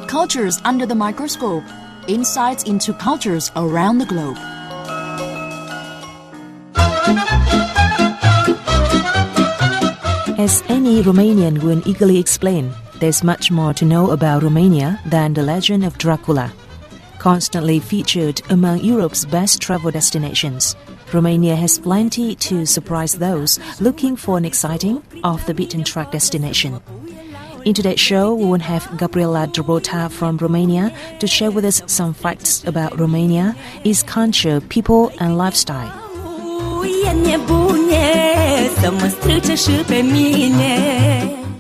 Cultures under the microscope. Insights into cultures around the globe. As any Romanian will eagerly explain, there's much more to know about Romania than the legend of Dracula. Constantly featured among Europe's best travel destinations, Romania has plenty to surprise those looking for an exciting, off-the-beaten-track destination. In today's show, we will have Gabriela Drobota from Romania to share with us some facts about Romania, its culture, people and lifestyle.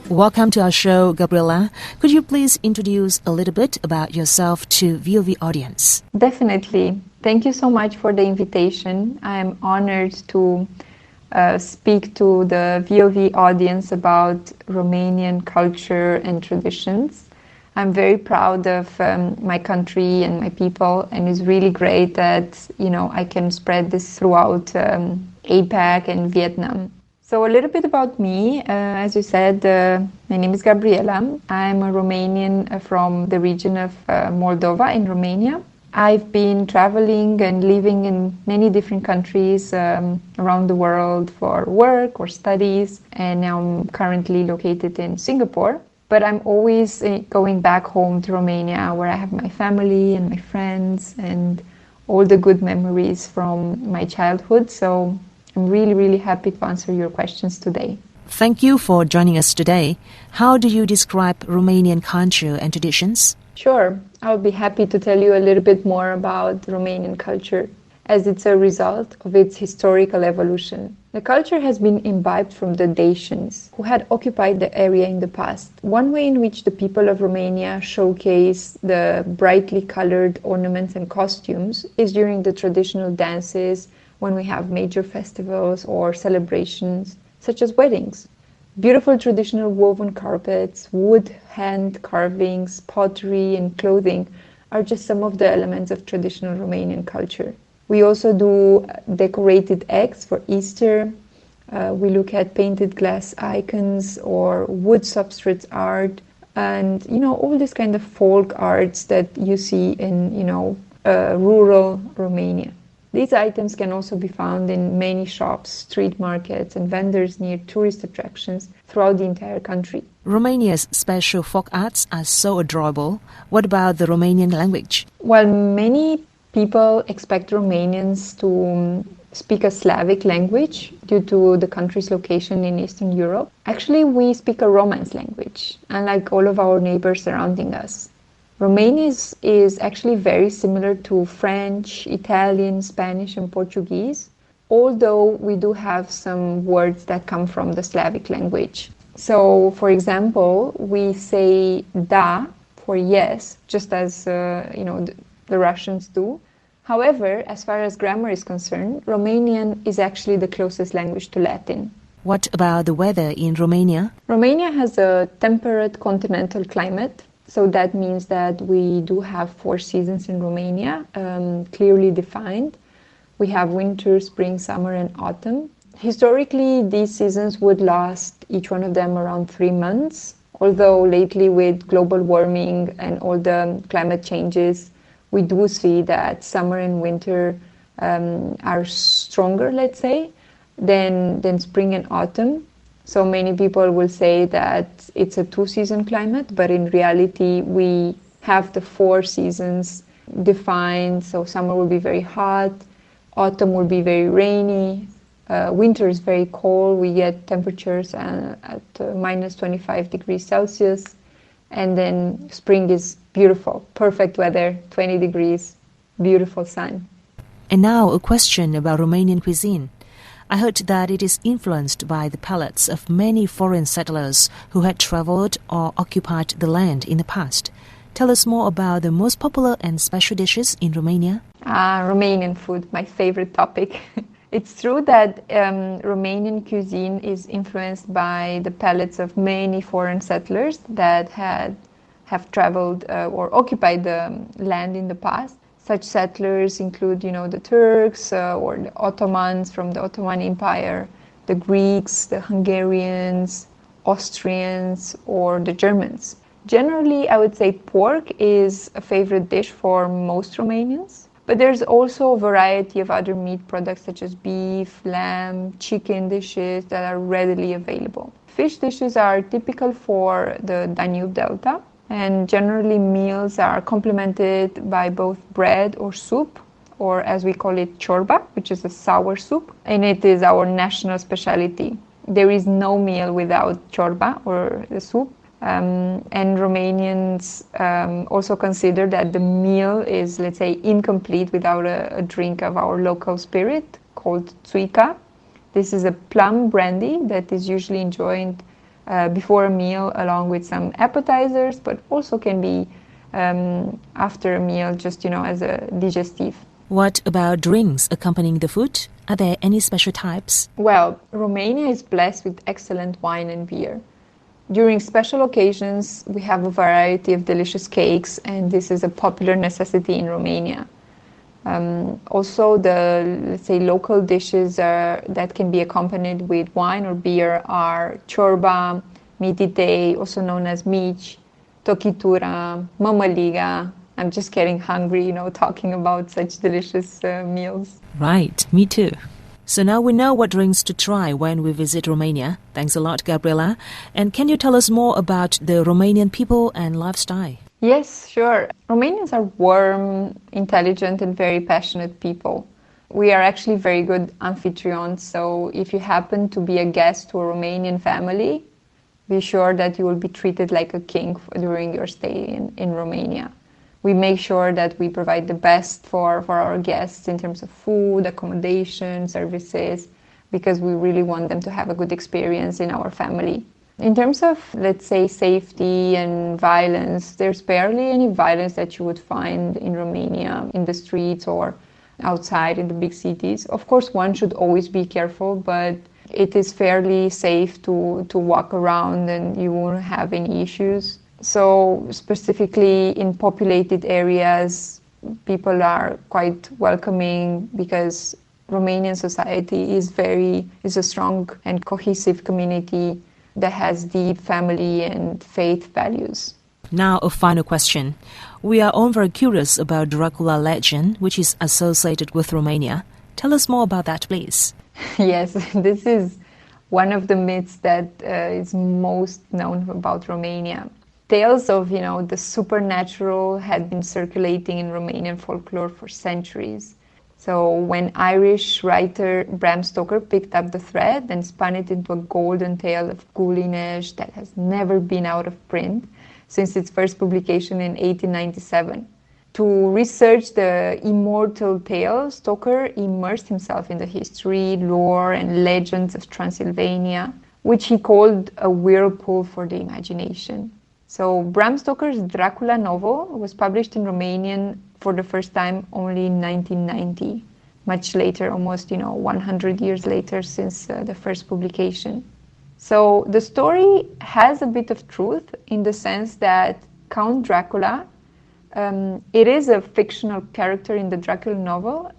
Welcome to our show, Gabriela. Could you please introduce a little bit about yourself to VOV audience? Definitely. Thank you so much for the invitation. I am honored to speak to the VOV audience about Romanian culture and traditions. I'm very proud of my country and my people, and it's really great that I can spread this throughout APAC and Vietnam. So a little bit about me. As you said, my name is Gabriela. I'm a Romanian from the region of Moldova in Romania. I've been traveling and living in many different countries around the world for work or studies, and now I'm currently located in Singapore. But I'm always going back home to Romania, where I have my family and my friends and all the good memories from my childhood. So I'm really, really happy to answer your questions today. Thank you for joining us today. How do you describe Romanian culture and traditions? Sure. I'll be happy to tell you a little bit more about Romanian culture, as it's a result of its historical evolution. The culture has been imbibed from the Dacians, who had occupied the area in the past. One way in which the people of Romania showcase the brightly colored ornaments and costumes is during the traditional dances, when we have major festivals or celebrations, such as weddings. Beautiful traditional woven carpets, wood hand carvings, pottery and clothing are just some of the elements of traditional Romanian culture. We also do decorated eggs for Easter. We look at painted glass icons or wood substrates art, and all this kind of folk arts that you see in rural Romania. These items can also be found in many shops, street markets, and vendors near tourist attractions throughout the entire country. Romania's special folk arts are so adorable. What about the Romanian language? Well, many people expect Romanians to speak a Slavic language due to the country's location in Eastern Europe. Actually, we speak a Romance language, unlike all of our neighbors surrounding us. Romanian is actually very similar to French, Italian, Spanish, and Portuguese, although we do have some words that come from the Slavic language. So, for example, we say da for yes, just as the Russians do. However, as far as grammar is concerned, Romanian is actually the closest language to Latin. What about the weather in Romania? Romania has a temperate continental climate. So that means that we do have 4 seasons in Romania, clearly defined. We have winter, spring, summer, and autumn. Historically, these seasons would last, each one of them, around 3 months. Although lately, with global warming and all the climate changes, we do see that summer and winter are stronger, let's say, than spring and autumn. So many people will say that it's a 2-season climate, but in reality, we have the 4 seasons defined. So summer will be very hot, autumn will be very rainy, winter is very cold. We get temperatures at minus 25 degrees Celsius. And then spring is beautiful, perfect weather, 20 degrees, beautiful sun. And now a question about Romanian cuisine. I heard that it is influenced by the palates of many foreign settlers who had traveled or occupied the land in the past. Tell us more about the most popular and special dishes in Romania. Romanian food, my favorite topic. It's true that Romanian cuisine is influenced by the palates of many foreign settlers that have traveled or occupied the land in the past. Such settlers include, the Turks or the Ottomans from the Ottoman Empire, the Greeks, the Hungarians, Austrians, or the Germans. Generally, I would say pork is a favorite dish for most Romanians, but there's also a variety of other meat products such as beef, lamb, chicken dishes that are readily available. Fish dishes are typical for the Danube Delta, and generally meals are complemented by both bread or soup, or as we call it, ciorba, which is a sour soup, and it is our national specialty. There is no meal without ciorba or the soup. And Romanians also consider that the meal is, let's say, incomplete without a drink of our local spirit called țuica. This is a plum brandy that is usually enjoyed before a meal along with some appetizers, but also can be after a meal, just, as a digestive. What about drinks accompanying the food? Are there any special types? Well, Romania is blessed with excellent wine and beer. During special occasions, we have a variety of delicious cakes, and this is a popular necessity in Romania. Also, the, let's say, local dishes that can be accompanied with wine or beer are ciorba, mititei, also known as mici, tochitura, mămăliga. I'm just getting hungry, talking about such delicious meals. Right, me too. So now we know what drinks to try when we visit Romania. Thanks a lot, Gabriela. And can you tell us more about the Romanian people and lifestyle? Yes, sure. Romanians are warm, intelligent, and very passionate people. We are actually very good amphitrions, so if you happen to be a guest to a Romanian family, be sure that you will be treated like a king during your stay in Romania. We make sure that we provide the best for our guests in terms of food, accommodation, services, because we really want them to have a good experience in our family. In terms of, let's say, safety and violence, there's barely any violence that you would find in Romania, in the streets or outside in the big cities. Of course, one should always be careful, but it is fairly safe to walk around and you won't have any issues. So specifically in populated areas, people are quite welcoming because Romanian society is a strong and cohesive community that has deep family and faith values. Now a final question. We are all very curious about Dracula legend, which is associated with Romania. Tell us more about that, please. Yes, this is one of the myths that is most known about Romania. Tales of, the supernatural had been circulating in Romanian folklore for centuries. So when Irish writer Bram Stoker picked up the thread and spun it into a golden tale of ghoulish that has never been out of print since its first publication in 1897. To research the immortal tale, Stoker immersed himself in the history, lore, and legends of Transylvania, which he called a whirlpool for the imagination. So Bram Stoker's Dracula novel was published in Romanian for the first time only in 1990, much later, almost 100 years later since the first publication. So the story has a bit of truth in the sense that Count Dracula, it is a fictional character in the Dracula novel,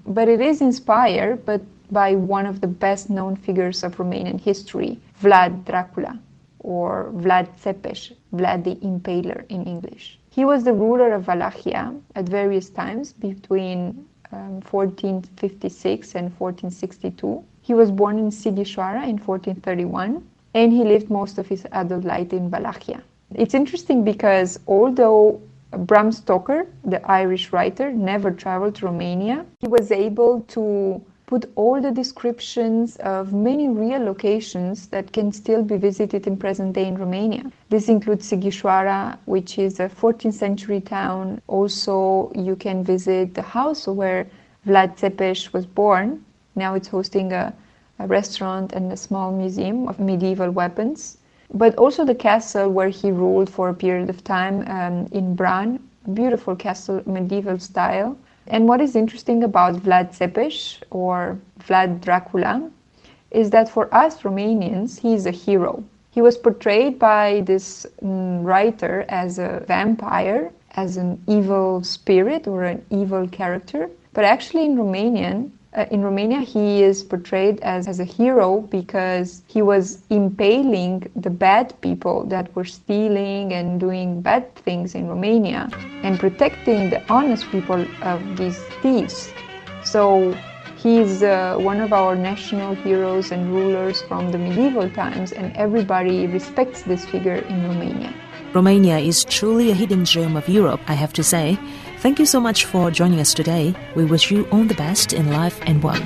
but it is inspired by one of the best known figures of Romanian history, Vlad Dracula, or Vlad Țepeș, Vlad the Impaler in English. He was the ruler of Wallachia at various times between 1456 and 1462. He was born in Sighișoara in 1431, and he lived most of his adult life in Wallachia. It's interesting because although Bram Stoker, the Irish writer, never traveled to Romania, he was able to put all the descriptions of many real locations that can still be visited in present day in Romania. This includes Sighișoara, which is a 14th century town. Also, you can visit the house where Vlad Țepeș was born. Now it's hosting a restaurant and a small museum of medieval weapons. But also the castle where he ruled for a period of time in Bran, beautiful castle, medieval style. And what is interesting about Vlad Țepeș, or Vlad Dracula, is that for us Romanians, he is a hero. He was portrayed by this writer as a vampire, as an evil spirit or an evil character. But actually in Romanian, In Romania, he is portrayed as a hero because he was impaling the bad people that were stealing and doing bad things in Romania and protecting the honest people of these thieves. So he's one of our national heroes and rulers from the medieval times, and everybody respects this figure in Romania. Romania is truly a hidden gem of Europe, I have to say. Thank you so much for joining us today. We wish you all the best in life and work.